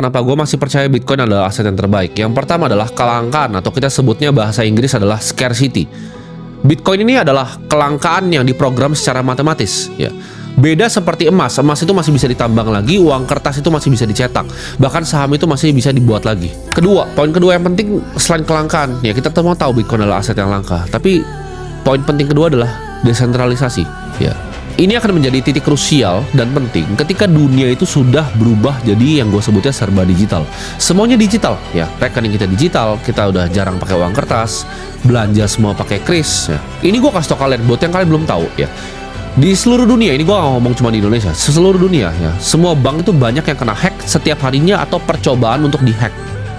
kenapa gue masih percaya Bitcoin adalah aset yang terbaik. Yang pertama adalah kelangkaan, atau kita sebutnya bahasa Inggris adalah scarcity. Bitcoin ini adalah kelangkaan yang diprogram secara matematis, ya. Beda seperti emas. Emas itu masih bisa ditambang lagi, uang kertas itu masih bisa dicetak, bahkan saham itu masih bisa dibuat lagi. Poin kedua yang penting selain kelangkaan, ya kita semua tahu Bitcoin adalah aset yang langka. Tapi poin penting kedua adalah desentralisasi, ya. Ini akan menjadi titik krusial dan penting ketika dunia itu sudah berubah jadi yang gue sebutnya serba digital. Semuanya digital, ya. Rekening kita digital, kita udah jarang pakai uang kertas, belanja semua pakai kris. Ya. Ini gue kasih tau kalian, buat yang kalian belum tahu, ya. Di seluruh dunia, ini gue gak ngomong cuma di Indonesia, seluruh dunia, ya. Semua bank itu banyak yang kena hack setiap harinya atau percobaan untuk dihack.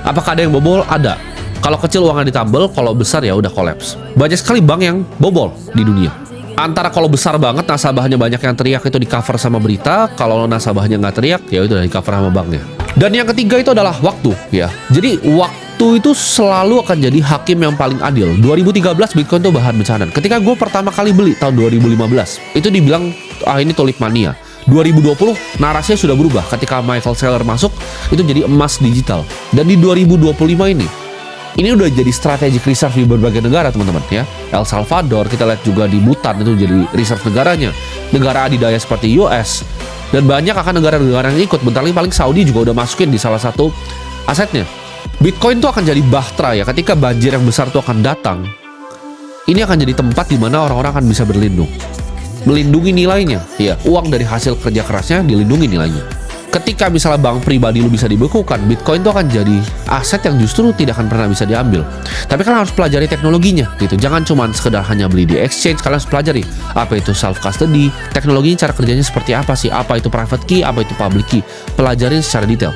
Apakah ada yang bobol? Ada. Kalau kecil uangnya ditambal, kalau besar ya udah kolaps. Banyak sekali bank yang bobol di dunia. Antara kalau besar banget nasabahnya banyak yang teriak itu di cover sama berita, kalau nasabahnya nggak teriak ya itu udah di cover sama banknya. Dan yang ketiga itu adalah waktu, ya. Jadi waktu itu selalu akan jadi hakim yang paling adil. 2013 Bitcoin tuh bahan bencana. Ketika gue pertama kali beli tahun 2015, itu dibilang ini tulip mania. 2020 narasinya sudah berubah ketika Michael Saylor masuk, itu jadi emas digital. Dan di 2025 ini udah jadi strategic reserve di berbagai negara, teman-teman, ya. El Salvador, kita lihat juga di Bhutan itu jadi reserve negaranya. Negara adidaya seperti US. Dan banyak akan negara-negara yang ikut. Bentar lagi paling Saudi juga udah masukin di salah satu asetnya. Bitcoin itu akan jadi bahtera, ya. Ketika banjir yang besar itu akan datang, ini akan jadi tempat di mana orang-orang akan bisa berlindung. Melindungi nilainya, ya. Uang dari hasil kerja kerasnya dilindungi nilainya. Ketika misalnya bank pribadi lu bisa dibekukan, Bitcoin itu akan jadi aset yang justru tidak akan pernah bisa diambil. Tapi kalian harus pelajari teknologinya, gitu. Jangan cuma sekedar hanya beli di exchange, kalian harus pelajari apa itu self custody, teknologinya cara kerjanya seperti apa sih, apa itu private key, apa itu public key. Pelajarin secara detail.